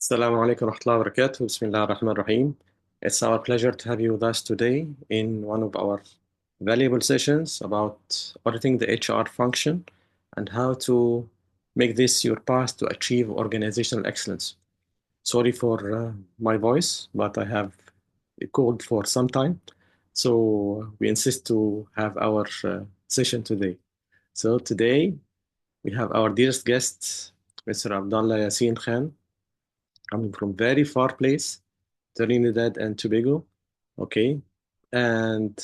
Assalamu alaikum wa rahmatullahi wa barakatuh. Bismillah ar-Rahman ar-Rahim. It's our pleasure to have you with us today in one of our valuable sessions about auditing the HR function and how to make this your path to achieve organizational excellence. Sorry for my voice, but I have a cold for some time. So we insist to have our session today. So today we have our dearest guest, Mr. Abdullah Yassin Khan, coming from very far place, Trinidad and Tobago. Okay. And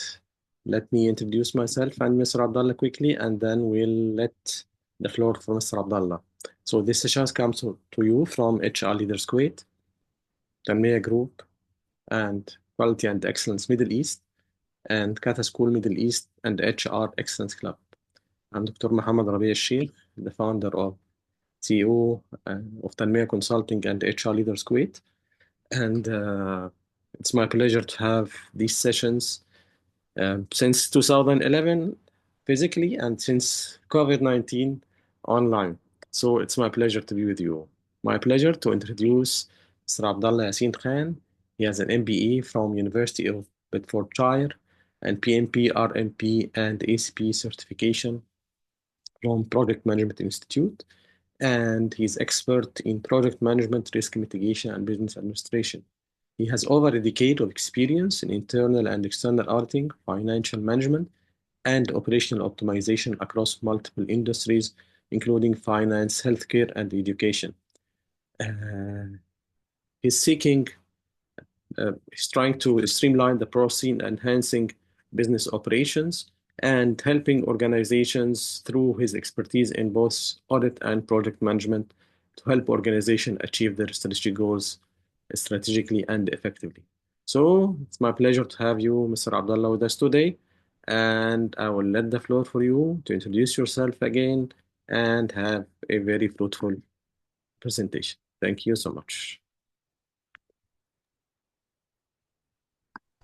let me introduce myself and Mr. Abdullah quickly, and then we'll let the floor for Mr. Abdullah. So this session comes to you from HR Leaders Kuwait, Tanmiyya Group, and Quality and Excellence Middle East, and Kata School Middle East, and HR Excellence Club. I'm Dr. Mohammed Rabi al-Sheikh, the founder of CEO of Tanmiyya Consulting and HR Leaders Kuwait. And it's my pleasure to have these sessions since 2011 physically and since COVID-19 online. So it's my pleasure to be with you. My pleasure to introduce Mr. Abdullah Yassin Khan. He has an MBA from University of Bedfordshire and PMP, RMP, and ACP certification from Project Management Institute. And he's expert in project management, risk mitigation, and business administration. He has over a decade of experience in internal and external auditing, financial management, and operational optimization across multiple industries, including finance, healthcare, and education. He's seeking, he's trying to streamline the process, enhancing business operations, and helping organizations through his expertise in both audit and project management to help organizations achieve their strategic goals strategically and effectively. So it's my pleasure to have you, Mr. Abdullah, with us today. And I will let the floor for you to introduce yourself again and have a very fruitful presentation. Thank you so much.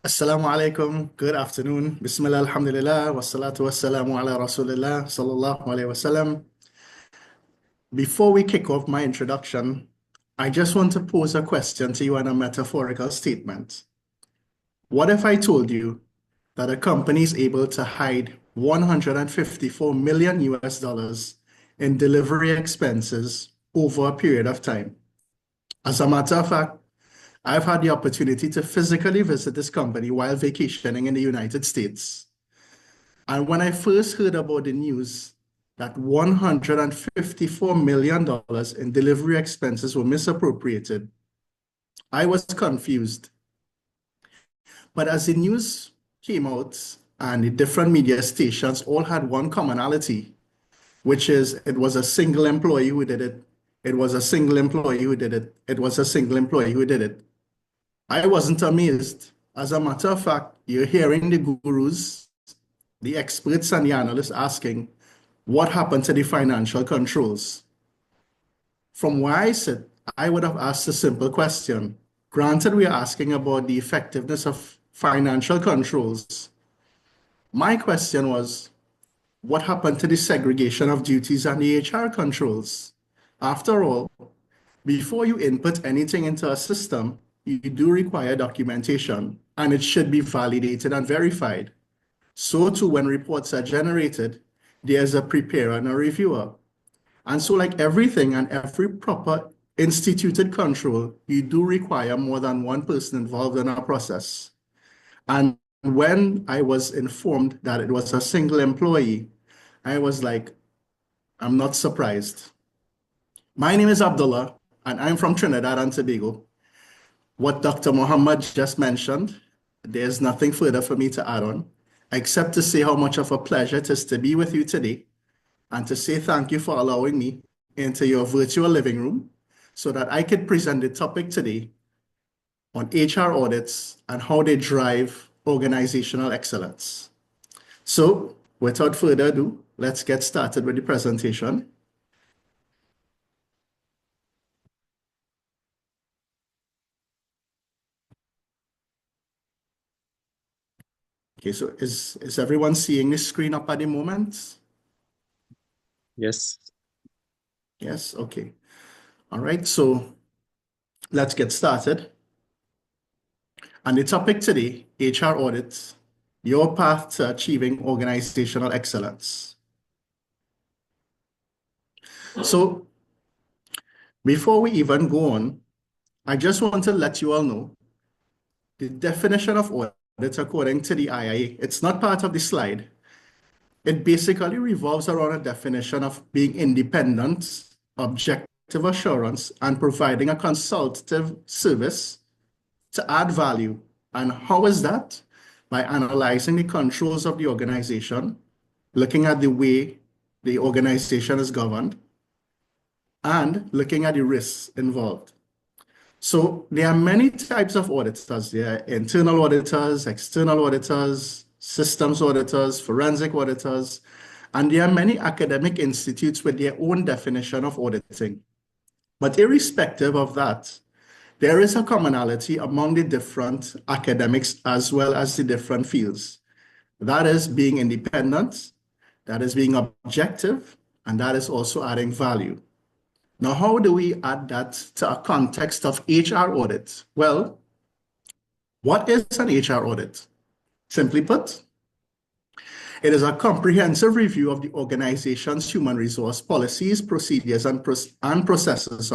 Assalamu alaikum. Good afternoon. Bismillah, alhamdulillah, wassalatu wassalamu ala rasulillah, sallallahu alayhi wasallam. Before we kick off my introduction, I just want to pose a question to you and a metaphorical statement. What if I told you that a company is able to hide 154 million US dollars in delivery expenses over a period of time? As a matter of fact, I've had the opportunity to physically visit this company while vacationing in the United States. And when I first heard about the news that $154 million in delivery expenses were misappropriated, I was confused. But as the news came out and the different media stations all had one commonality, which is it was a single employee who did it. It was a single employee who did it. It was a single employee who did it. I wasn't amazed. As a matter of fact, you're hearing the gurus, the experts and the analysts asking, what happened to the financial controls? From where I sit, I would have asked a simple question. Granted, we are asking about the effectiveness of financial controls. My question was, what happened to the segregation of duties and the HR controls? After all, before you input anything into a system, you do require documentation, and it should be validated and verified. So too, when reports are generated, there's a preparer and a reviewer. And so like everything and every proper instituted control, you do require more than one person involved in a process. And when I was informed that it was a single employee, I was like, I'm not surprised. My name is Abdullah, and I'm from Trinidad and Tobago. What Dr. Muhammad just mentioned, there's nothing further for me to add on, except to say how much of a pleasure it is to be with you today, and to say thank you for allowing me into your virtual living room so that I could present the topic today on HR audits and how they drive organizational excellence. So without further ado, let's get started with the presentation. Okay, so is everyone seeing the screen up at the moment? Yes. Yes, okay. All right, so let's get started. And the topic today, HR audits, your path to achieving organizational excellence. So before we even go on, I just want to let you all know the definition of audit according to the IIA. It's not part of the slide. It basically revolves around a definition of being independent, objective assurance, and providing a consultative service to add value. And how is that? By analyzing the controls of the organization, looking at the way the organization is governed, and looking at the risks involved. So there are many types of auditors. There are internal auditors, external auditors, systems auditors, forensic auditors, and there are many academic institutes with their own definition of auditing. But irrespective of that, there is a commonality among the different academics as well as the different fields. That is being independent, that is being objective, and that is also adding value. Now, how do we add that to a context of HR audit? Well, what is an HR audit? Simply put, it is a comprehensive review of the organization's human resource policies, procedures, and processes,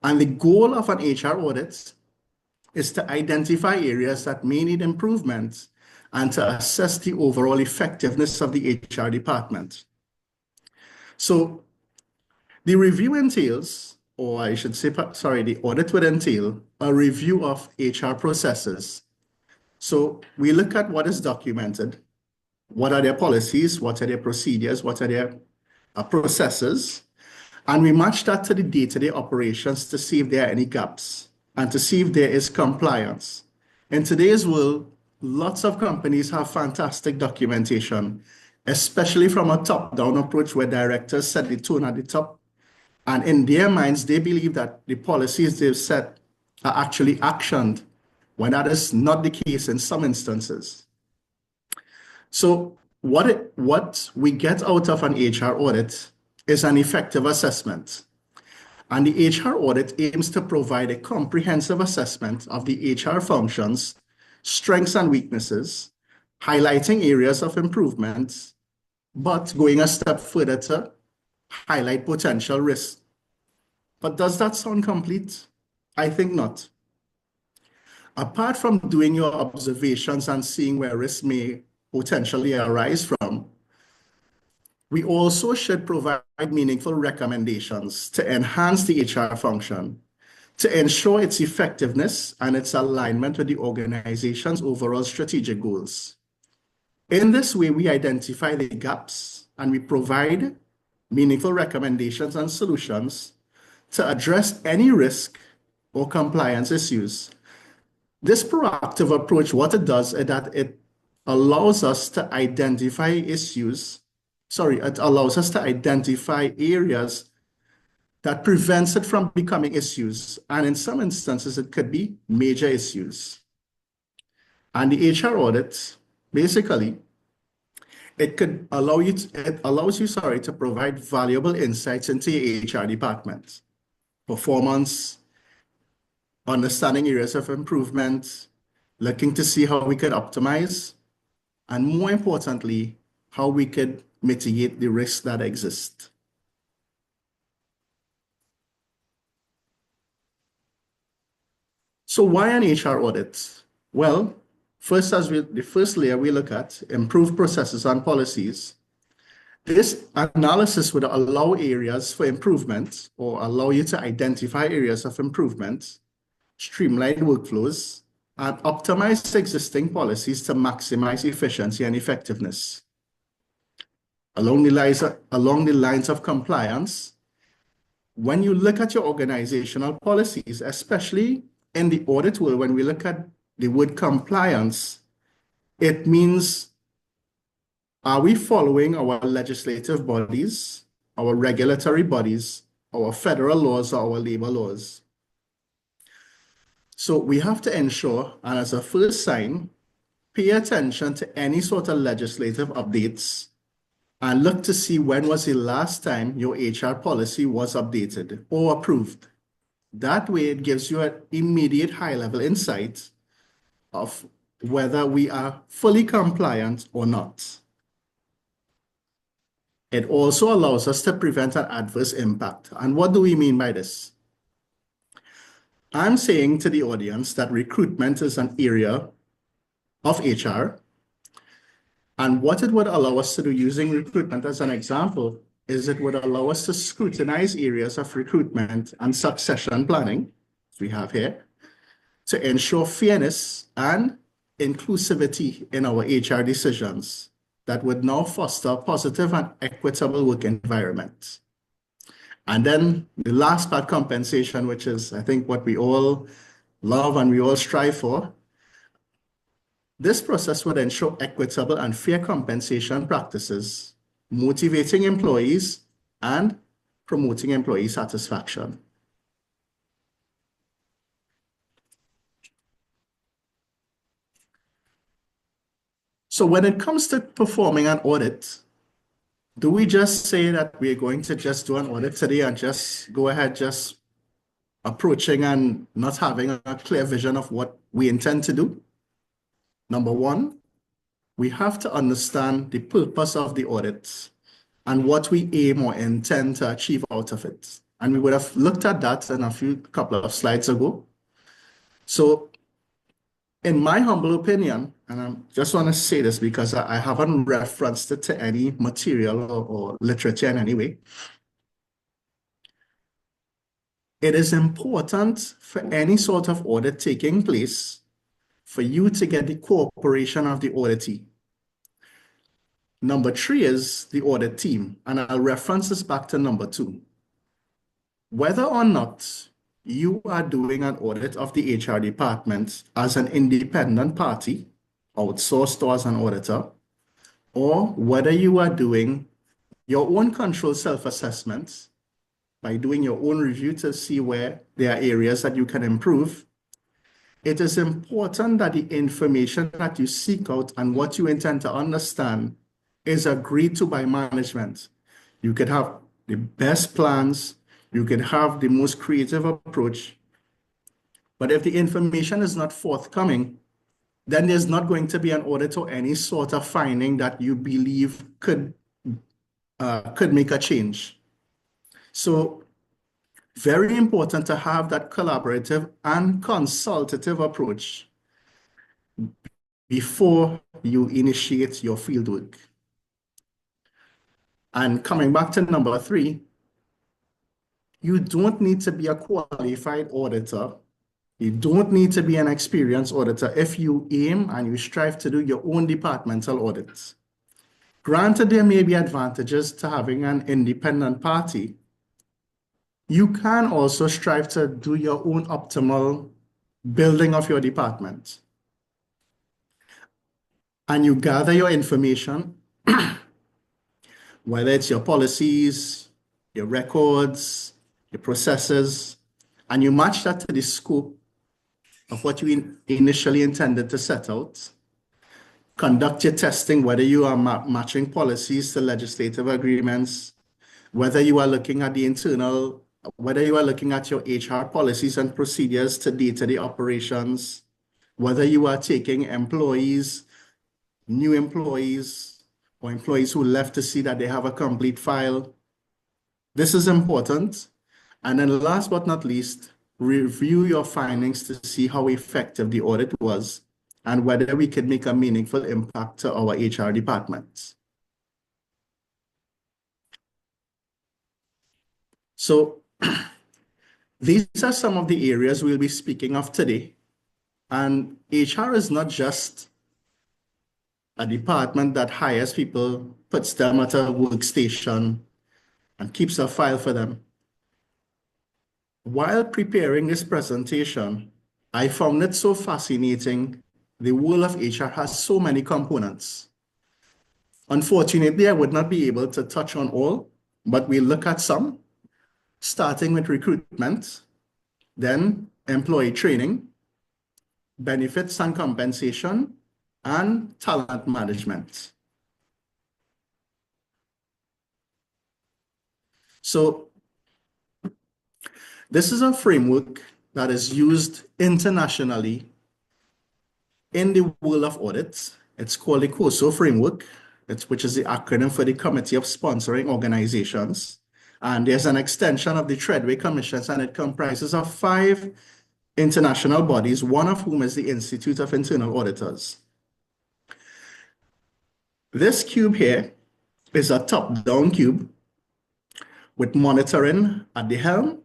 And the goal of an HR audit is to identify areas that may need improvement and to assess the overall effectiveness of the HR department. So the review entails, or I should say, the audit would entail a review of HR processes. So we look at what is documented, what are their policies, what are their procedures, what are their processes, and we match that to the day-to-day operations to see if there are any gaps and to see if there is compliance. In today's world, lots of companies have fantastic documentation, especially from a top-down approach where directors set the tone at the top. And in their minds, they believe that the policies they've set are actually actioned, when that is not the case in some instances. So what we get out of an HR audit is an effective assessment. And the HR audit aims to provide a comprehensive assessment of the HR functions, strengths and weaknesses, highlighting areas of improvement, but going a step further to highlight potential risks. But does that sound complete? I think not. Apart from doing your observations and seeing where risks may potentially arise from, we also should provide meaningful recommendations to enhance the HR function, to ensure its effectiveness and its alignment with the organization's overall strategic goals. In this way, we identify the gaps and we provide meaningful recommendations and solutions to address any risk or compliance issues. This proactive approach, what it does is that it allows us to identify it allows us to identify areas that prevents it from becoming issues. And in some instances, it could be major issues. And the HR audit, basically, it allows you to provide valuable insights into your HR department, performance, understanding areas of improvement, looking to see how we could optimize, and more importantly, how we could mitigate the risks that exist. So why an HR audit? Well, the first layer we look at, improved processes and policies. This analysis would allow areas for improvement or allow you to identify areas of improvement, streamline workflows, and optimize existing policies to maximize efficiency and effectiveness. Along the lines of compliance, when you look at your organizational policies, especially in the audit world, when we look at the word compliance, it means, are we following our legislative bodies, our regulatory bodies, our federal laws, or our labor laws? So we have to ensure, and as a first sign, pay attention to any sort of legislative updates and look to see when was the last time your HR policy was updated or approved. That way, it gives you an immediate high-level insight of whether we are fully compliant or not. It also allows us to prevent an adverse impact. And what do we mean by this? I'm saying to the audience that recruitment is an area of HR. And what it would allow us to do, using recruitment as an example, is it would allow us to scrutinize areas of recruitment and succession planning, as we have here, to ensure fairness and inclusivity in our HR decisions that would now foster a positive and equitable work environment. And then the last part, compensation, which is, I think, what we all love and we all strive for. This process would ensure equitable and fair compensation practices, motivating employees and promoting employee satisfaction. So when it comes to performing an audit, do we just say that we're going to just do an audit today and just go ahead, just approaching and not having a clear vision of what we intend to do? Number one, we have to understand the purpose of the audit and what we aim or intend to achieve out of it. And we would have looked at that in a couple of slides ago. So in my humble opinion, and I just want to say this because I haven't referenced it to any material or literature in any way. It is important for any sort of audit taking place for you to get the cooperation of the auditee. Number three is the audit team, and I'll reference this back to number two. Whether or not you are doing an audit of the HR department as an independent party, outsourced or as an auditor, or whether you are doing your own control self-assessment by doing your own review to see where there are areas that you can improve, it is important that the information that you seek out and what you intend to understand is agreed to by management. You could have the best plans, you could have the most creative approach, but if the information is not forthcoming, then there's not going to be an audit or any sort of finding that you believe could make a change. So very important to have that collaborative and consultative approach before you initiate your fieldwork. And coming back to number three, you don't need to be a qualified auditor. You don't need to be an experienced auditor if you aim and you strive to do your own departmental audits. Granted, there may be advantages to having an independent party. You can also strive to do your own optimal building of your department. And you gather your information, whether it's your policies, your records, your processes, and you match that to the scope of what you initially intended to set out. Conduct your testing, whether you are matching policies to legislative agreements, whether you are looking at the internal, whether you are looking at your HR policies and procedures to day-to-day operations, whether you are taking employees, new employees, or employees who left to see that they have a complete file. This is important. And then last but not least, review your findings to see how effective the audit was and whether we could make a meaningful impact to our HR departments. So these are some of the areas we'll be speaking of today. And HR is not just a department that hires people, puts them at a workstation, and keeps a file for them. While preparing this presentation, I found it so fascinating. The world of HR has so many components. Unfortunately, I would not be able to touch on all, but we'll look at some, starting with recruitment, then employee training, benefits and compensation, and talent management. So This is a framework that is used internationally in the world of audits. It's called the COSO framework, which is the acronym for the Committee of Sponsoring Organizations. And there's an extension of the Treadway Commissions, and it comprises of 5 international bodies, one of whom is the Institute of Internal Auditors. This cube here is a top-down cube with monitoring at the helm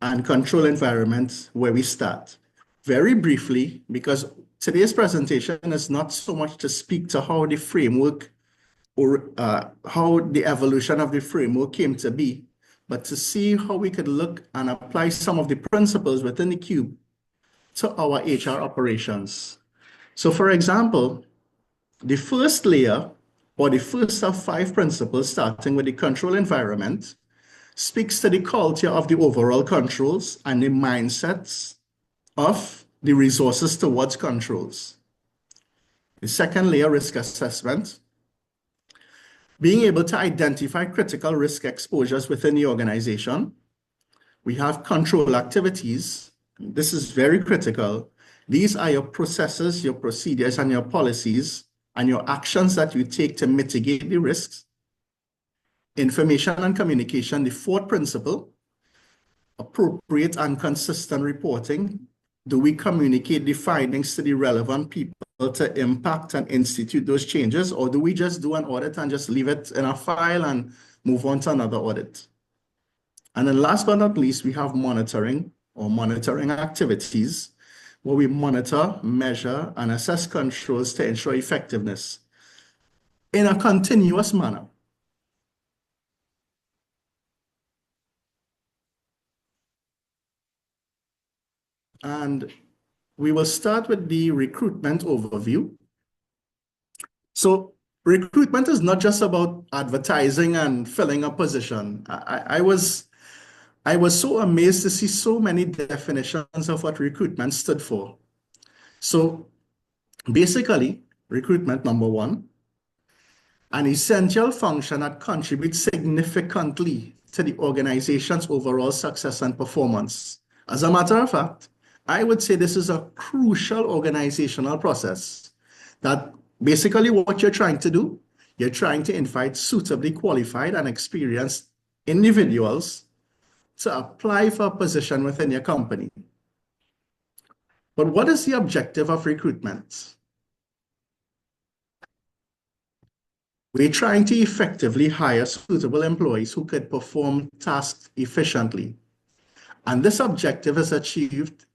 and control environment where we start. Very briefly, because today's presentation is not so much to speak to how the framework or how the evolution of the framework came to be, but to see how we could look and apply some of the principles within the cube to our HR operations. So for example, the first layer, or the first of 5 principles, starting with the control environment, speaks to the culture of the overall controls and the mindsets of the resources towards controls. The second layer, risk assessment, being able to identify critical risk exposures within the organization. We have control activities. This is very critical. These are your processes, your procedures, and your policies, and your actions that you take to mitigate the risks. Information and communication, the 4th principle, appropriate and consistent reporting. Do we communicate the findings to the relevant people to impact and institute those changes, or do we just do an audit and just leave it in a file and move on to another audit? And then last but not least, we have monitoring or monitoring activities, where we monitor, measure, and assess controls to ensure effectiveness in a continuous manner. And we will start with the recruitment overview. So recruitment is not just about advertising and filling a position. I was so amazed to see so many definitions of what recruitment stood for. So basically, recruitment, number 1, an essential function that contributes significantly to the organization's overall success and performance. As a matter of fact, I would say this is a crucial organizational process that basically what you're trying to do, you're trying to invite suitably qualified and experienced individuals to apply for a position within your company. But what is the objective of recruitment? We're trying to effectively hire suitable employees who could perform tasks efficiently. And this objective is achieved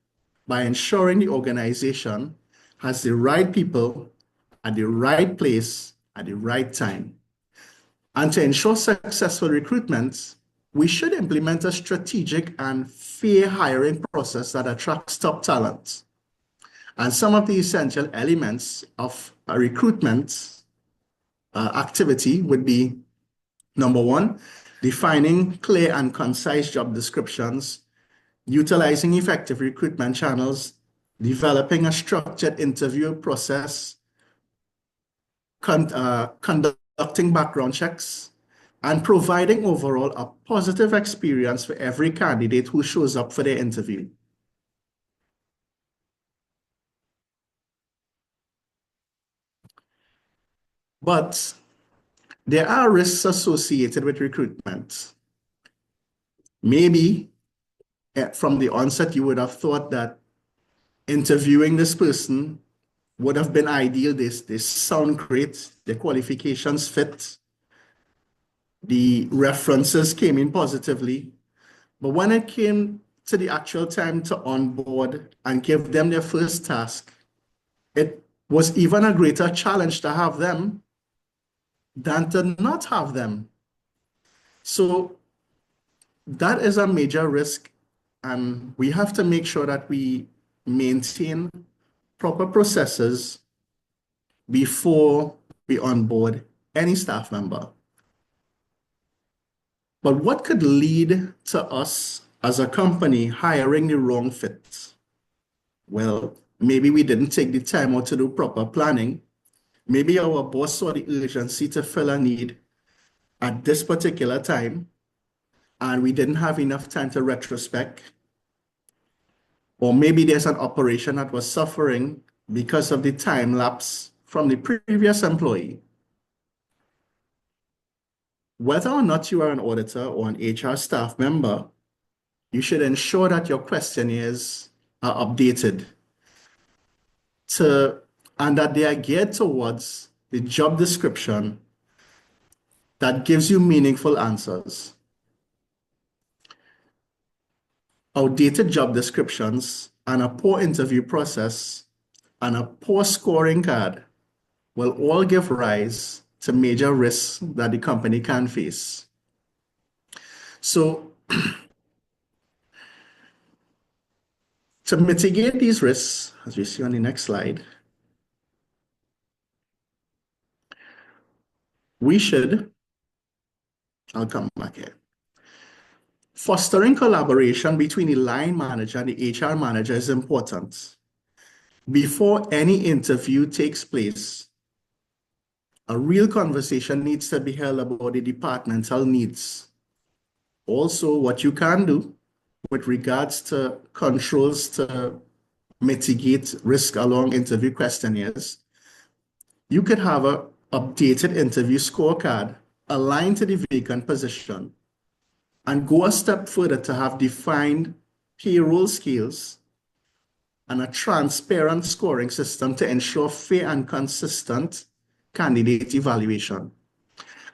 by ensuring the organization has the right people at the right place at the right time. And to ensure successful recruitment, we should implement a strategic and fair hiring process that attracts top talent. And some of the essential elements of a recruitment activity would be, number 1, defining clear and concise job descriptions, utilizing effective recruitment channels, developing a structured interview process, conducting background checks, and providing overall a positive experience for every candidate who shows up for their interview. But there are risks associated with recruitment. Maybe from the onset, you would have thought that interviewing this person would have been ideal. They sound great, their qualifications fit, the references came in positively. But when it came to the actual time to onboard and give them their first task, it was even a greater challenge to have them than to not have them. So that is a major risk, and we have to make sure that we maintain proper processes before we onboard any staff member. But what could lead to us as a company hiring the wrong fit? Well, maybe we didn't take the time out to do proper planning. Maybe our boss saw the urgency to fill a need at this particular time, and we didn't have enough time to retrospect. Or maybe there's an operation that was suffering because of the time lapse from the previous employee. Whether or not you are an auditor or an HR staff member, you should ensure that your questionnaires are updated and that they are geared towards the job description that gives you meaningful answers. Outdated job descriptions and a poor interview process and a poor scoring card will all give rise to major risks that the company can face. So to mitigate these risks, as we see on the next slide, I'll come back here. Fostering collaboration between the line manager and the HR manager is important. Before any interview takes place, a real conversation needs to be held about the departmental needs. Also, what you can do with regards to controls to mitigate risk along interview questionnaires, you could have an updated interview scorecard aligned to the vacant position and go a step further to have defined payroll scales and a transparent scoring system to ensure fair and consistent candidate evaluation.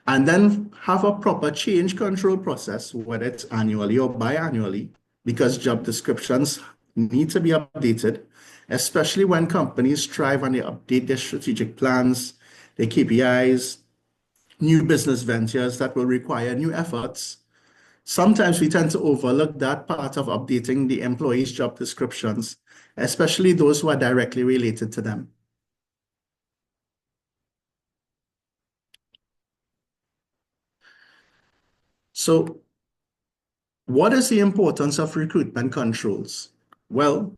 And then have a proper change control process, whether it's annually or biannually, because job descriptions need to be updated, especially when companies strive and they update their strategic plans, their KPIs, new business ventures that will require new efforts. Sometimes we tend to overlook that part of updating the employees' job descriptions, especially those who are directly related to them. So, what is the importance of recruitment controls? Well,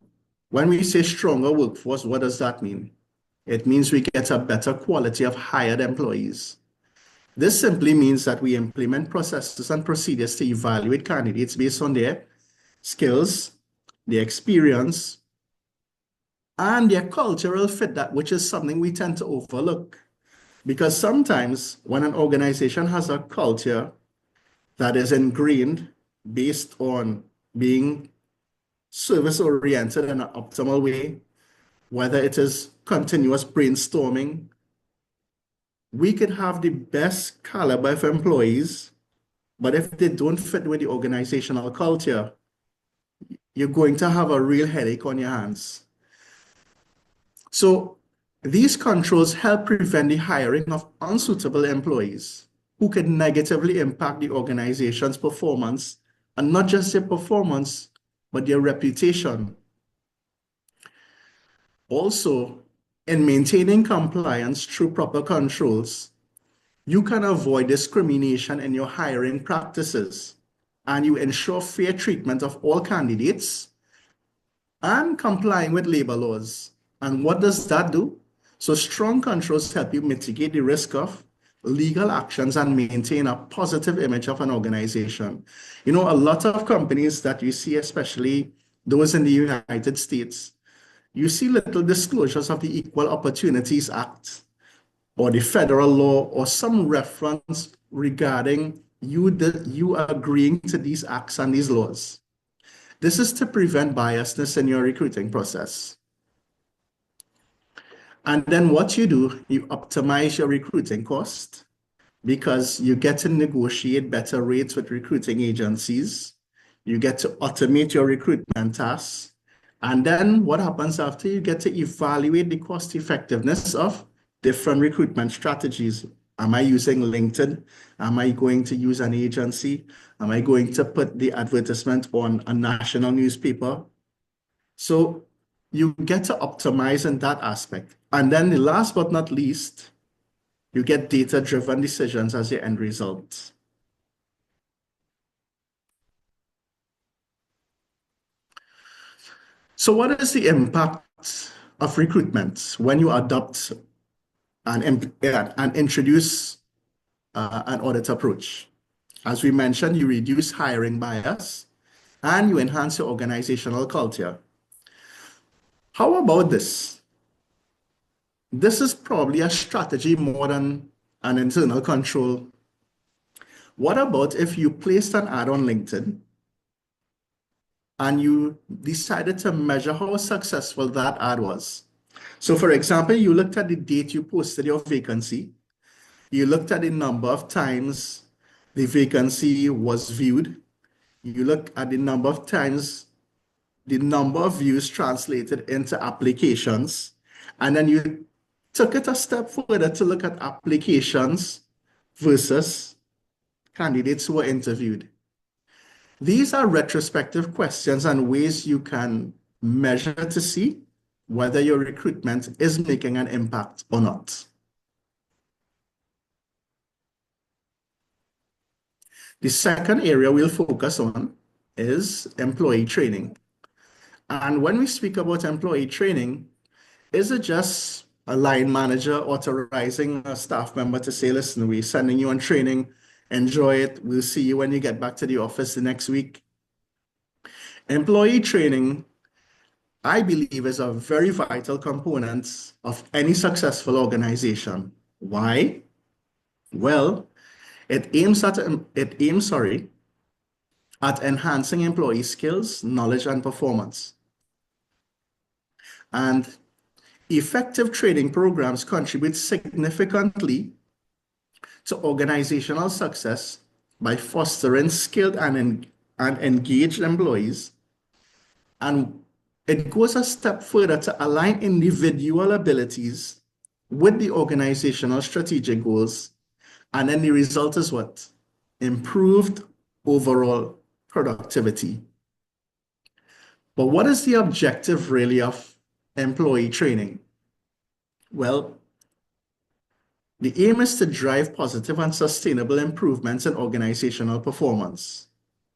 when we say stronger workforce, what does that mean? It means we get a better quality of hired employees. This simply means that we implement processes and procedures to evaluate candidates based on their skills, their experience, and their cultural fit, which is something we tend to overlook. Because sometimes when an organization has a culture that is ingrained based on being service-oriented in an optimal way, whether it is continuous brainstorming, we could have the best caliber of employees, but if they don't fit with the organizational culture, you're going to have a real headache on your hands. So these controls help prevent the hiring of unsuitable employees who could negatively impact the organization's performance, and not just their performance, but their reputation. Also, in maintaining compliance through proper controls, you can avoid discrimination in your hiring practices, and you ensure fair treatment of all candidates and complying with labor laws. And what does that do? So strong controls help you mitigate the risk of legal actions and maintain a positive image of an organization. You know, a lot of companies that you see, especially those in the United States, you see little disclosures of the Equal Opportunities Act or the federal law or some reference regarding you agreeing to these acts and these laws. This is to prevent biasness in your recruiting process. And then what you do, you optimize your recruiting cost because you get to negotiate better rates with recruiting agencies. You get to automate your recruitment tasks. And then what happens after? You get to evaluate the cost effectiveness of different recruitment strategies. Am I using LinkedIn? Am I going to use an agency? Am I going to put the advertisement on a national newspaper? So you get to optimize in that aspect. And then the last but not least, you get data-driven decisions as your end result. So what is the impact of recruitment when you adopt and introduce an audit approach? As we mentioned, you reduce hiring bias and you enhance your organizational culture. How about this? This is probably a strategy more than an internal control. What about if you placed an ad on LinkedIn and you decided to measure how successful that ad was? So for example, you looked at the date you posted your vacancy, you looked at the number of times the vacancy was viewed, you look at the number of times the number of views translated into applications, and then you took it a step further to look at applications versus candidates who were interviewed. These are retrospective questions and ways you can measure to see whether your recruitment is making an impact or not. The second area we'll focus on is employee training. And when we speak about employee training, is it just a line manager authorizing a staff member to say, listen, we're sending you on training, enjoy it, we'll see you when you get back to the office the next week? Employee training, I believe, is a very vital component of any successful organization. Why? Well, it aims at enhancing employee skills, knowledge, and performance. And effective training programs contribute significantly to organizational success by fostering skilled and engaged employees. And it goes a step further to align individual abilities with the organizational strategic goals. And then the result is what? Improved overall productivity. But what is the objective really of employee training? Well, the aim is to drive positive and sustainable improvements in organizational performance.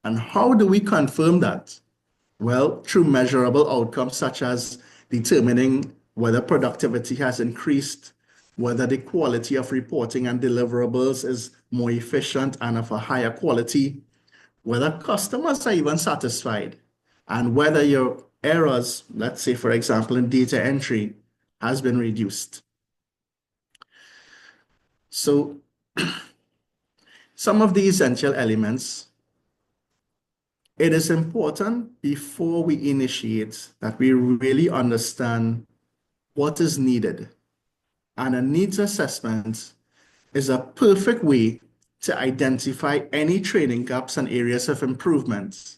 And how do we confirm that? Well, through measurable outcomes such as determining whether productivity has increased, whether the quality of reporting and deliverables is more efficient and of a higher quality, whether customers are even satisfied, and whether your errors, let's say, for example, in data entry, has been reduced. So some of the essential elements, it is important before we initiate that we really understand what is needed. And a needs assessment is a perfect way to identify any training gaps and areas of improvement.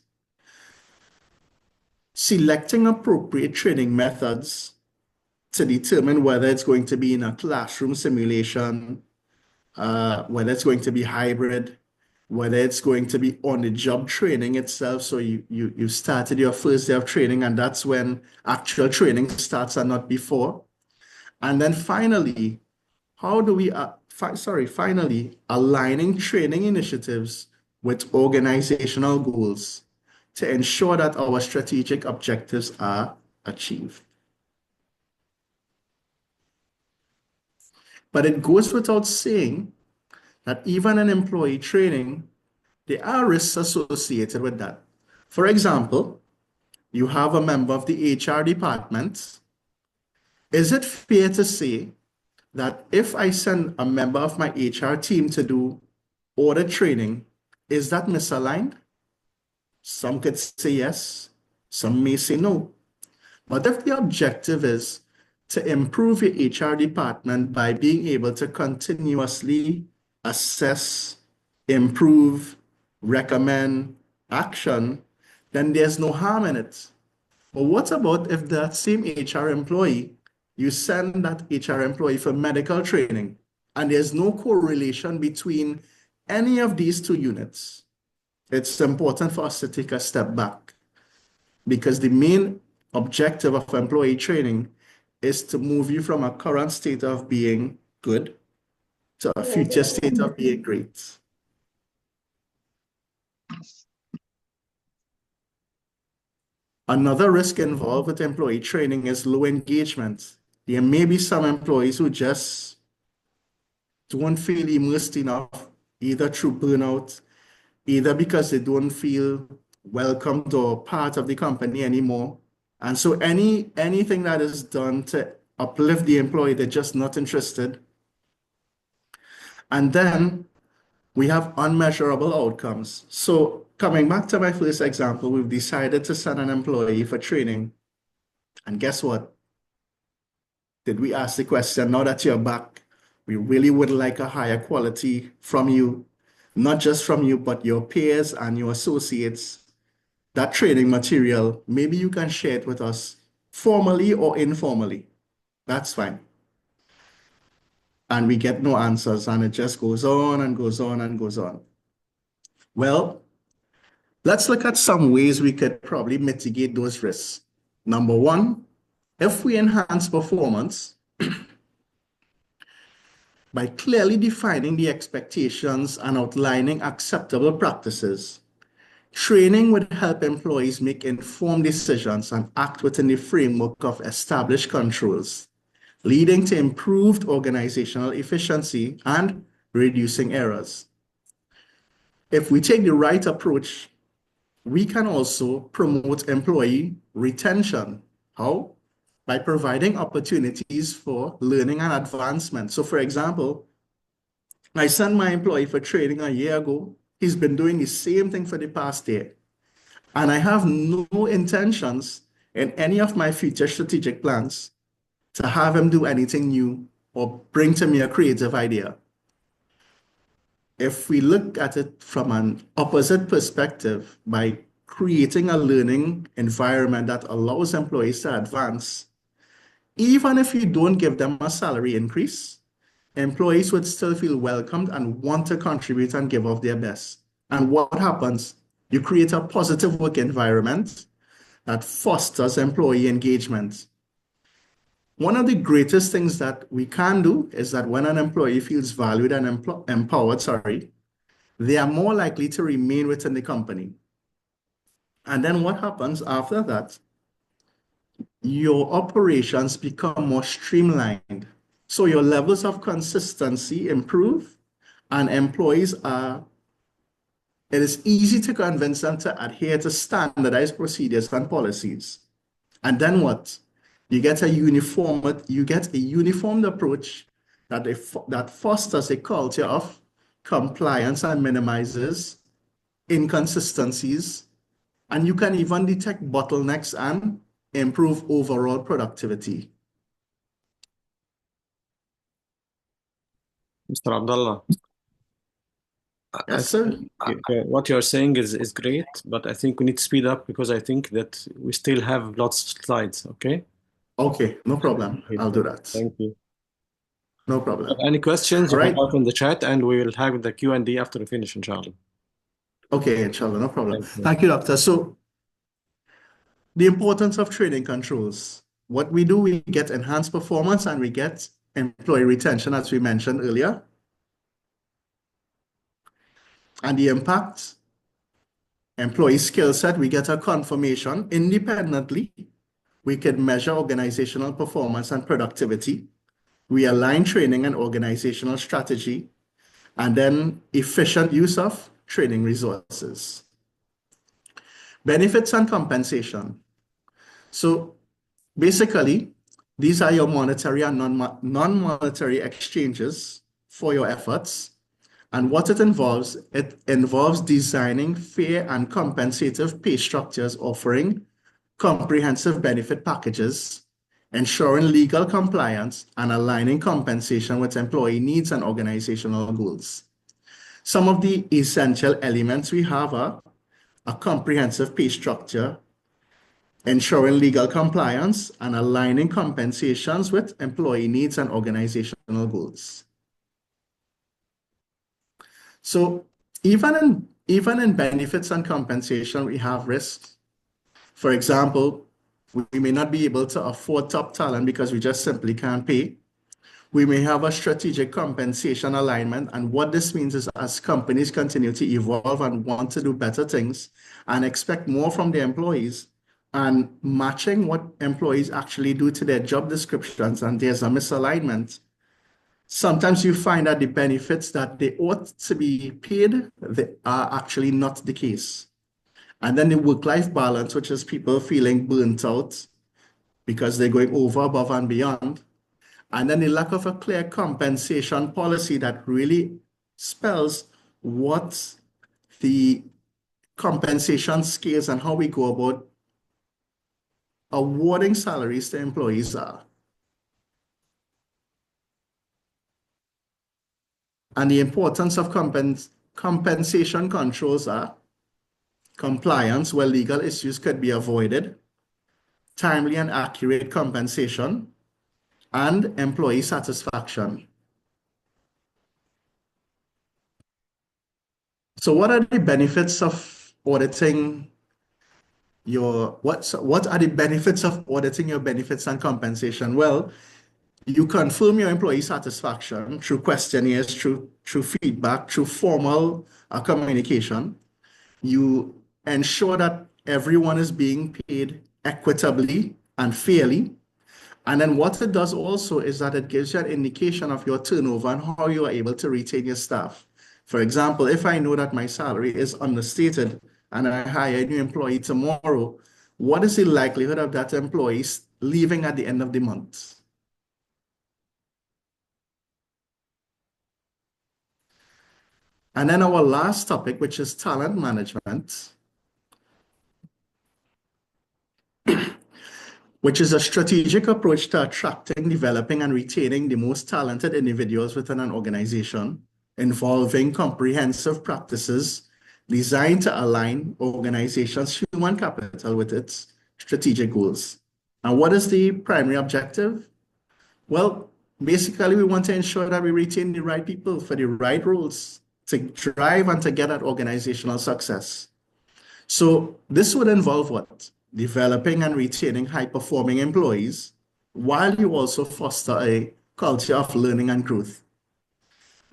Selecting appropriate training methods to determine whether it's going to be in a classroom simulation, whether it's going to be hybrid, whether it's going to be on-the-job training itself. So you started your first day of training, and that's when actual training starts and not before. And then finally, finally, aligning training initiatives with organizational goals to ensure that our strategic objectives are achieved. But it goes without saying that even in employee training, there are risks associated with that. For example, you have a member of the HR department. Is it fair to say that if I send a member of my HR team to do audit training, is that misaligned? Some could say yes, some may say no. But if the objective is to improve your HR department by being able to continuously assess, improve, recommend action, then there's no harm in it. But what about if that same HR employee, you send that HR employee for medical training and there's no correlation between any of these two units? It's important for us to take a step back, because the main objective of employee training is to move you from a current state of being good to a future state of being great. Another risk involved with employee training is low engagement. There may be some employees who just don't feel immersed enough, either through burnout, either because they don't feel welcomed or part of the company anymore. And so anything that is done to uplift the employee, they're just not interested. And then we have unmeasurable outcomes. So coming back to my first example, we've decided to send an employee for training. And guess what? Did we ask the question, now that you're back, we really would like a higher quality from you, not just from you, but your peers and your associates. That training material, maybe you can share it with us formally or informally. That's fine. And we get no answers, and it just goes on and goes on and goes on. Well, let's look at some ways we could probably mitigate those risks. Number one, if we enhance performance by clearly defining the expectations and outlining acceptable practices, training would help employees make informed decisions and act within the framework of established controls, leading to improved organizational efficiency and reducing errors. If we take the right approach, we can also promote employee retention. How? By providing opportunities for learning and advancement. So for example, I sent my employee for training a year ago. He's been doing the same thing for the past year. And I have no intentions in any of my future strategic plans to have him do anything new or bring to me a creative idea. If we look at it from an opposite perspective, by creating a learning environment that allows employees to advance, even if you don't give them a salary increase, employees would still feel welcomed and want to contribute and give of their best. And what happens? You create a positive work environment that fosters employee engagement. One of the greatest things that we can do is that when an employee feels valued and empowered, they are more likely to remain within the company. And then what happens after that? Your operations become more streamlined. So your levels of consistency improve, and employees it is easy to convince them to adhere to standardized procedures and policies. And then what? You get a uniformed approach that fosters a culture of compliance and minimizes inconsistencies. And you can even detect bottlenecks and improve overall productivity. Mr. Abdullah, Yes, sir. what you're saying is great, but I think we need to speed up because I think that we still have lots of slides, okay? Okay, no problem. I'll do that. Thank you. No problem. Any questions, All you can right. type in the chat and we will have the Q&A after we finish, inshallah. Okay, inshallah, no problem. Thank you. Thank you, doctor. So the importance of training controls. What we do, we get enhanced performance and we get employee retention, as we mentioned earlier. And the impact, employee skill set, we get a confirmation independently. We can measure organizational performance and productivity. We align training and organizational strategy, and then efficient use of training resources. Benefits and compensation. So basically, these are your monetary and non-monetary exchanges for your efforts. And what it involves designing fair and compensative pay structures, offering comprehensive benefit packages, ensuring legal compliance, and aligning compensation with employee needs and organizational goals. Some of the essential elements we have are a comprehensive pay structure, ensuring legal compliance, and aligning compensations with employee needs and organizational goals. So even in benefits and compensation, we have risks. For example, we may not be able to afford top talent because we just simply can't pay. We may have a strategic compensation alignment. And what this means is as companies continue to evolve and want to do better things and expect more from their employees, and matching what employees actually do to their job descriptions, and there's a misalignment. Sometimes you find that the benefits that they ought to be paid, they are actually not the case. And then the work-life balance, which is people feeling burnt out because they're going over, above, and beyond. And then the lack of a clear compensation policy that really spells what the compensation scales and how we go about awarding salaries to employees are. And the importance of compensation controls are compliance where legal issues could be avoided, timely and accurate compensation, and employee satisfaction. So what are the benefits of auditing what are the benefits of auditing your benefits and compensation? Well, you confirm your employee satisfaction through questionnaires, through feedback, through formal communication. You ensure that everyone is being paid equitably and fairly. And then what it does also is that it gives you an indication of your turnover and how you are able to retain your staff. For example, if I know that my salary is understated and I hire a new employee tomorrow, what is the likelihood of that employee leaving at the end of the month? And then our last topic, which is talent management, which is a strategic approach to attracting, developing, and retaining the most talented individuals within an organization, involving comprehensive practices designed to align organizations' human capital with its strategic goals. And what is the primary objective? Well, basically, we want to ensure that we retain the right people for the right roles to drive and to get at organizational success. So this would involve what? Developing and retaining high-performing employees, while you also foster a culture of learning and growth.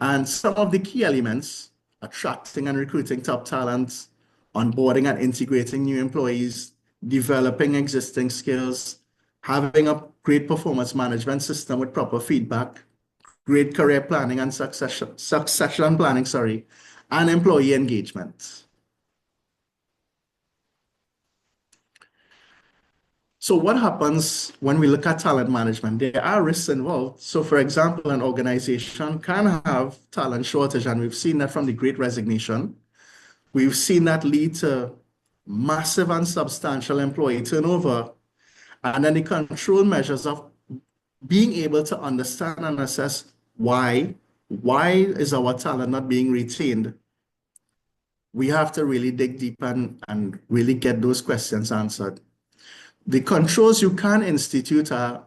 And some of the key elements: attracting and recruiting top talent, onboarding and integrating new employees, developing existing skills, having a great performance management system with proper feedback, great career planning and succession planning, and employee engagement. So what happens when we look at talent management? There are risks involved. So for example, an organization can have talent shortage, and we've seen that from the Great Resignation. We've seen that lead to massive and substantial employee turnover. And then the control measures of being able to understand and assess why is our talent not being retained? We have to really dig deep and really get those questions answered. The controls you can institute are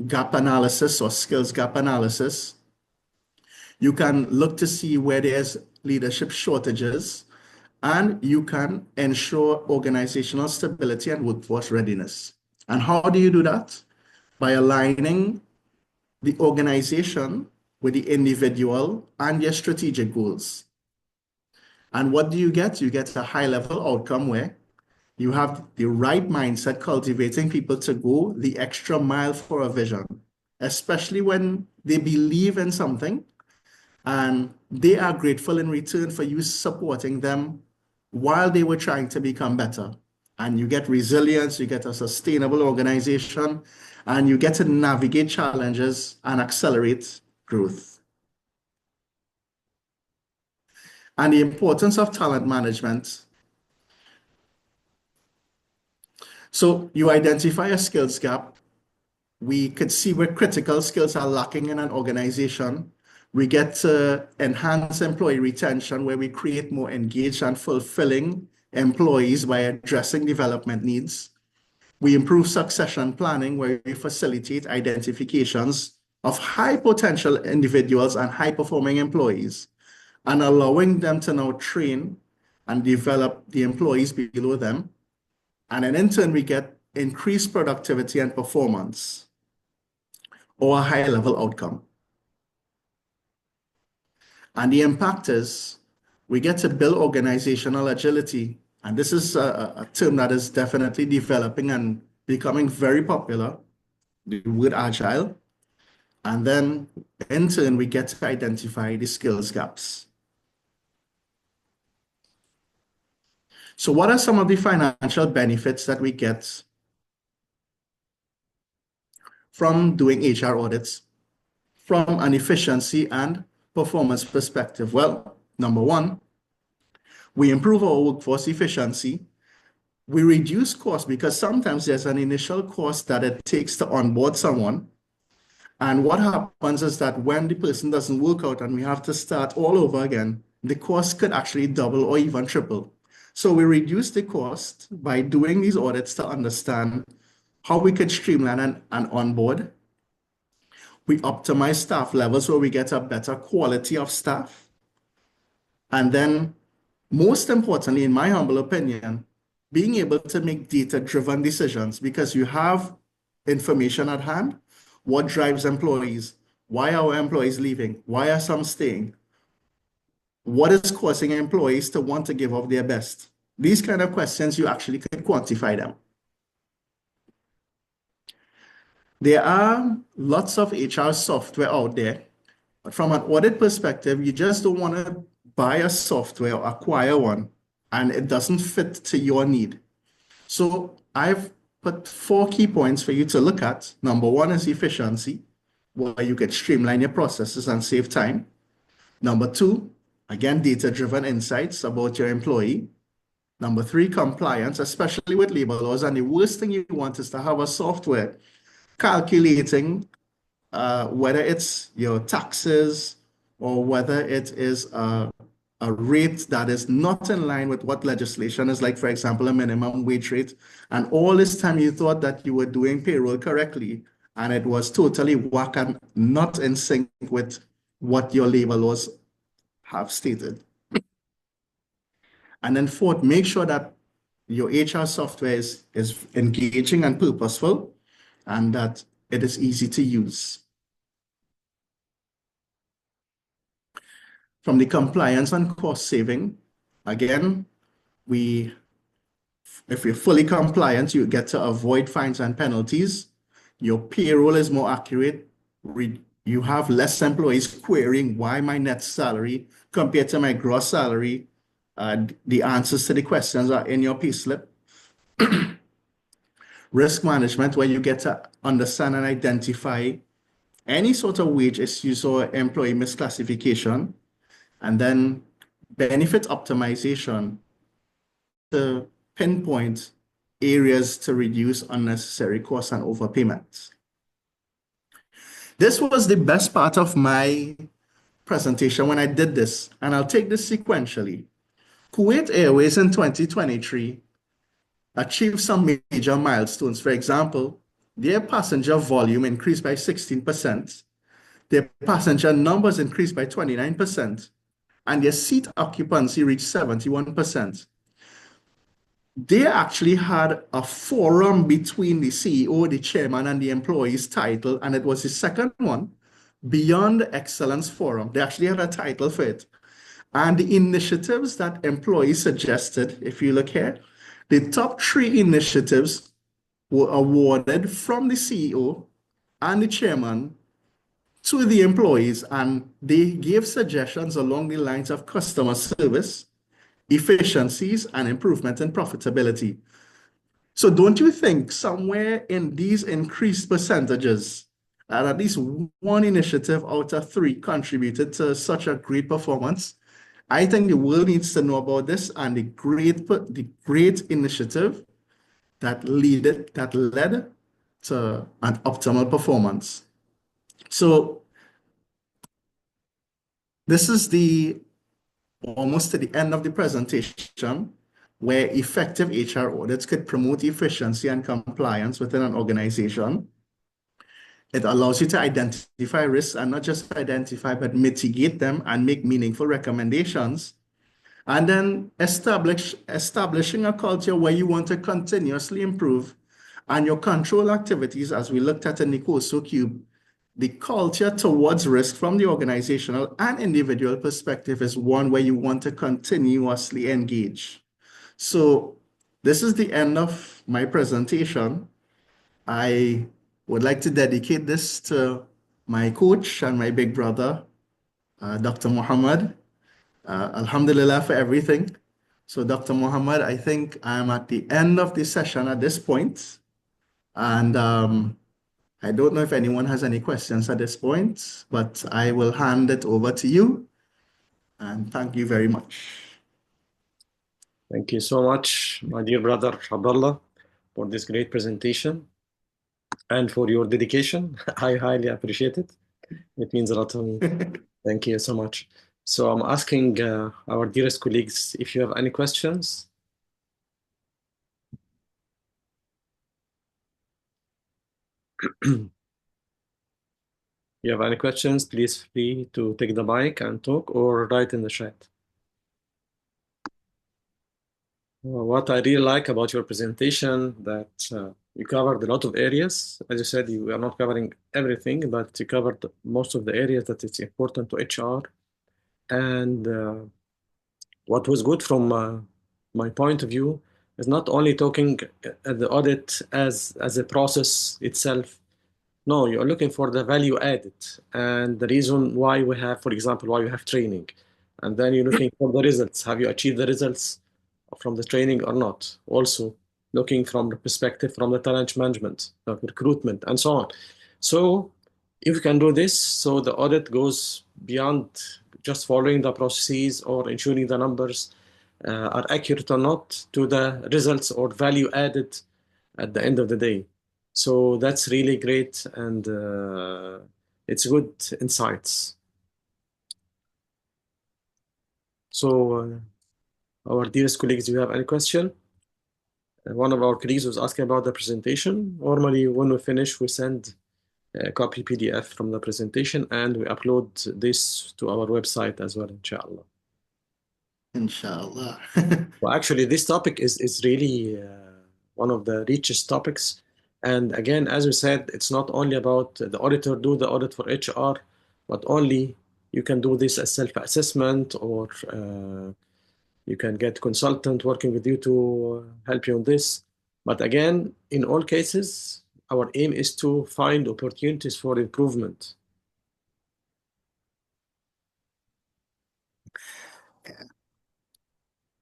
gap analysis or skills gap analysis. You can look to see where there's leadership shortages, and you can ensure organizational stability and workforce readiness. And how do you do that? By aligning the organization with the individual and their strategic goals. And what do you get? You get a high-level outcome where you have the right mindset, cultivating people to go the extra mile for a vision, especially when they believe in something and they are grateful in return for you supporting them while they were trying to become better. And you get resilience, you get a sustainable organization, and you get to navigate challenges and accelerate growth. And the importance of talent management. So you identify a skills gap. We could see where critical skills are lacking in an organization. We get to enhance employee retention, where we create more engaged and fulfilling employees by addressing development needs. We improve succession planning, where we facilitate identifications of high potential individuals and high performing employees, and allowing them to now train and develop the employees below them. And then in turn, we get increased productivity and performance, or a high level outcome. And the impact is we get to build organizational agility. And this is a term that is definitely developing and becoming very popular, the word agile. And then in turn, we get to identify the skills gaps. So what are some of the financial benefits that we get from doing HR audits from an efficiency and performance perspective? Well, number one, we improve our workforce efficiency. We reduce costs because sometimes there's an initial cost that it takes to onboard someone. And what happens is that when the person doesn't work out and we have to start all over again, the cost could actually double or even triple. So we reduce the cost by doing these audits to understand how we can streamline and onboard. We optimize staff levels where we get a better quality of staff. And then, most importantly, in my humble opinion, being able to make data-driven decisions because you have information at hand. What drives employees? Why are our employees leaving? Why are some staying? What is causing employees to want to give up their best? These kind of questions, you actually can quantify them. There are lots of HR software out there, but from an audit perspective, you just don't want to buy a software or acquire one and it doesn't fit to your need. So I've put 4 key points for you to look at. Number one is efficiency, where you can streamline your processes and save time. Number two, again, data-driven insights about your employee. Number three, compliance, especially with labor laws. And the worst thing you want is to have a software calculating whether it's your taxes or whether it is a rate that is not in line with what legislation is, like, for example, a minimum wage rate. And all this time you thought that you were doing payroll correctly, and it was totally whack and not in sync with what your labor laws have stated. And then fourth, make sure that your HR software is engaging and purposeful and that it is easy to use. From the compliance and cost saving, again, if you're fully compliant, you get to avoid fines and penalties. Your payroll is more accurate. You have less employees querying why my net salary compared to my gross salary. The answers to the questions are in your payslip. Risk management, where you get to understand and identify any sort of wage issues or employee misclassification. And then benefit optimization to pinpoint areas to reduce unnecessary costs and overpayments. This was the best part of my presentation when I did this, and I'll take this sequentially. Kuwait Airways in 2023 achieved some major milestones. For example, their passenger volume increased by 16%, their passenger numbers increased by 29%, and their seat occupancy reached 71%. They actually had a forum between the CEO, the chairman, and the employees title, and it was the second one, Beyond Excellence Forum. They actually had a title for it. And the initiatives that employees suggested, if you look here, the top 3 initiatives were awarded from the CEO and the chairman to the employees, and they gave suggestions along the lines of customer service, efficiencies, and improvement in profitability. So don't you think somewhere in these increased percentages, at least one initiative out of 3 contributed to such a great performance? I think the world needs to know about this and the great initiative that led to an optimal performance. So this is almost to the end of the presentation, where effective HR audits could promote efficiency and compliance within an organization. It allows you to identify risks and not just identify, but mitigate them and make meaningful recommendations. And then establishing a culture where you want to continuously improve, and your control activities, as we looked at in the COSO Cube, the culture towards risk from the organizational and individual perspective is one where you want to continuously engage. So this is the end of my presentation. I would like to dedicate this to my coach and my big brother, Dr. Muhammad. Alhamdulillah for everything. So, Dr. Mohammed, I think I'm at the end of the session at this point, and I don't know if anyone has any questions at this point, but I will hand it over to you, and thank you very much. Thank you so much, my dear brother Abdullah, for this great presentation and for your dedication. I highly appreciate it. It means a lot to me. Thank you so much. So I'm asking our dearest colleagues if you have any questions. You have any questions, please free to take the mic and talk or write in the chat. What I really like about your presentation that you covered a lot of areas. As you said, you are not covering everything, but you covered most of the areas that it's important to HR. And what was good from my point of view is not only talking at the audit as a process itself. No, you're looking for the value added and the reason why we have, for example, why we have training. And then you're looking for the results. Have you achieved the results from the training or not? Also, looking from the perspective from the talent management, the recruitment, and so on. So, if you can do this, so the audit goes beyond just following the processes or ensuring the numbers are accurate or not to the results or value added at the end of the day. So that's really great and it's good insights. So our dearest colleagues, do you have any question? One of our colleagues was asking about the presentation. Normally, when we finish, we send a copy PDF from the presentation and we upload this to our website as well, inshallah. Inshallah. Well, actually, this topic is really one of the richest topics. And again, as we said, it's not only about the auditor do the audit for HR, but only you can do this as self-assessment or you can get consultant working with you to help you on this. But again, in all cases, our aim is to find opportunities for improvement.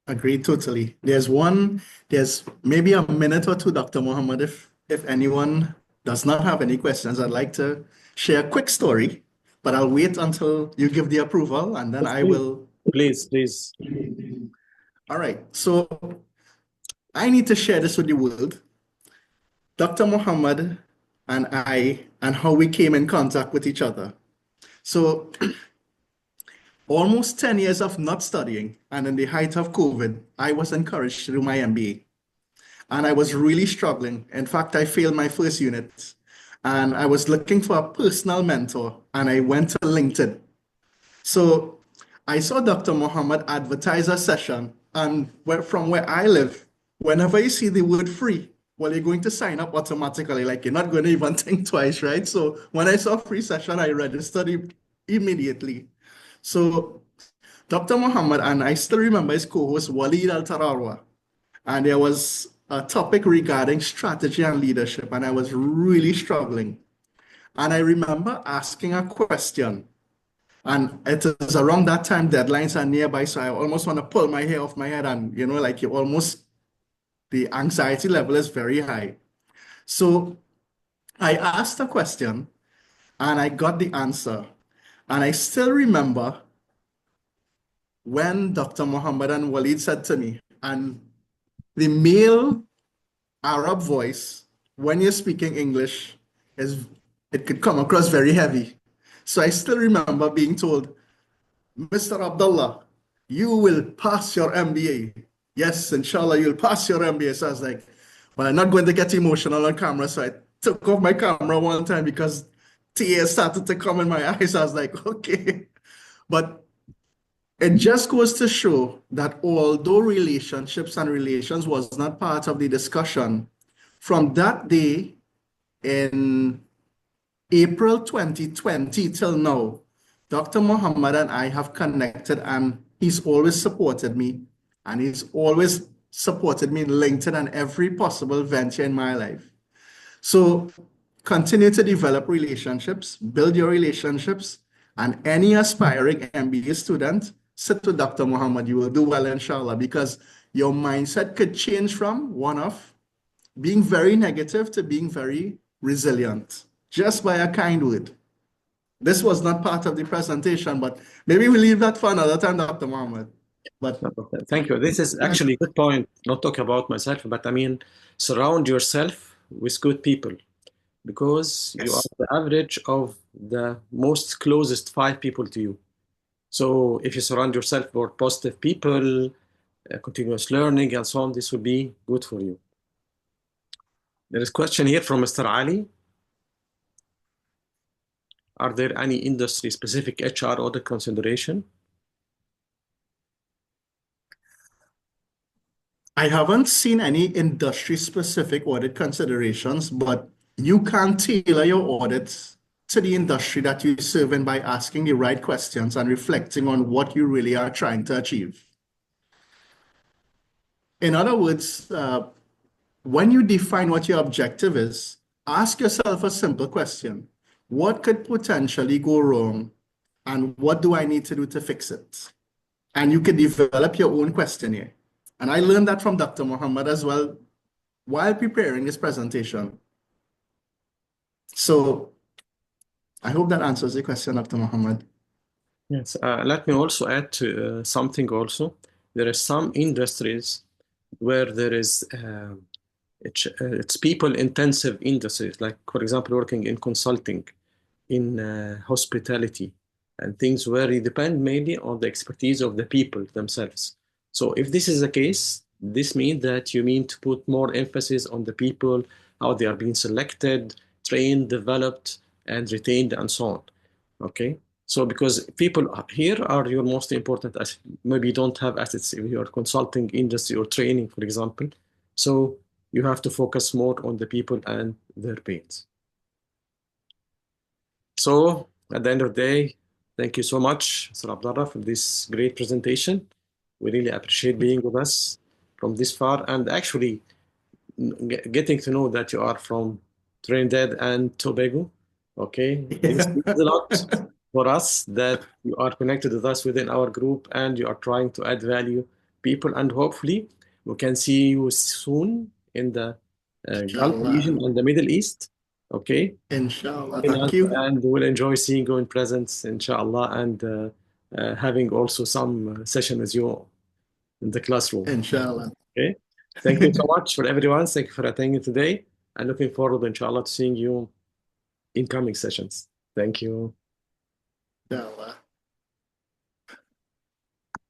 Agree totally. There's maybe a minute or two, Dr. Mohammed, if anyone does not have any questions, I'd like to share a quick story, but I'll wait until you give the approval and then I will. Please. All right. So I need to share this with the world. Dr. Mohammed and I, and how we came in contact with each other. So almost 10 years of not studying, and in the height of COVID, I was encouraged to do my MBA. And I was really struggling. In fact, I failed my first unit. And I was looking for a personal mentor, and I went to LinkedIn. So I saw Dr. Mohammed advertise a session, and from where I live, whenever you see the word free, well, you're going to sign up automatically, like you're not going to even think twice, right? So when I saw free session, I registered immediately. So Dr. Mohammed, and I still remember his co-host Walid Al-Tararwa, and there was a topic regarding strategy and leadership, and I was really struggling. And I remember asking a question, and it is around that time deadlines are nearby, so I almost want to pull my hair off my head, and like the anxiety level is very high. So I asked a question, and I got the answer, and I still remember when Dr. Mohammed and Walid said to me, and the male Arab voice, when you're speaking English, it could come across very heavy. So I still remember being told, Mr. Abdullah, you will pass your MBA. Yes, inshallah, you'll pass your MBA. So I was like, well, I'm not going to get emotional on camera. So I took off my camera one time because tears started to come in my eyes. I was like, okay. But it just goes to show that although relationships and relations was not part of the discussion, from that day in April 2020 till now, Dr. Muhammad and I have connected, and he's always supported me, and he's always supported me in LinkedIn and every possible venture in my life. So continue to develop relationships, build your relationships, and any aspiring MBA student, sit with Dr. Muhammad. You will do well, inshallah, because your mindset could change from one of being very negative to being very resilient just by a kind word. This was not part of the presentation, but maybe we leave that for another time, Dr. Mohammed. But Thank you. This is actually a good point. Not talk about myself, but I mean, surround yourself with good people because you are yes, the average of the most closest five people to you. So if you surround yourself with positive people, continuous learning, and so on, this will be good for you. There is a question here from Mr. Ali. Are there any industry-specific HR audit consideration? I haven't seen any industry-specific audit considerations, but you can tailor your audits to the industry that you serve in by asking the right questions and reflecting on what you really are trying to achieve. In other words, when you define what your objective is, ask yourself a simple question. What could potentially go wrong, and what do I need to do to fix it? And you can develop your own questionnaire. And I learned that from Dr. Muhammad as well while preparing this presentation. So I hope that answers the question, Dr. Muhammad. Yes. Let me also add to something also. There are some industries where there is it's people intensive industries, like for example, working in consulting, in hospitality, and things where you depend mainly on the expertise of the people themselves. So if this is the case, this means that you mean to put more emphasis on the people, how they are being selected, trained, developed, and retained, and so on. Okay. So because people here are your most important asset. Maybe you don't have assets if you're consulting industry or training, for example. So you have to focus more on the people and their pains. So at the end of the day, thank you so much, Sir Abdullah, for this great presentation. We really appreciate being with us from this far and actually getting to know that you are from Trinidad and Tobago. Okay, this Yeah. means a lot for us that you are connected with us within our group and you are trying to add value people and hopefully we can see you soon in the Gulf region Inshallah. and the Middle East. Okay, Inshallah. join Thank us, you. and we'll enjoy seeing you in presence, inshallah, and having also some session with you in the classroom. Inshallah. Okay. Thank you so much for everyone. Thank you for attending today and looking forward, inshallah, to seeing you in coming sessions. Thank you. Inshallah.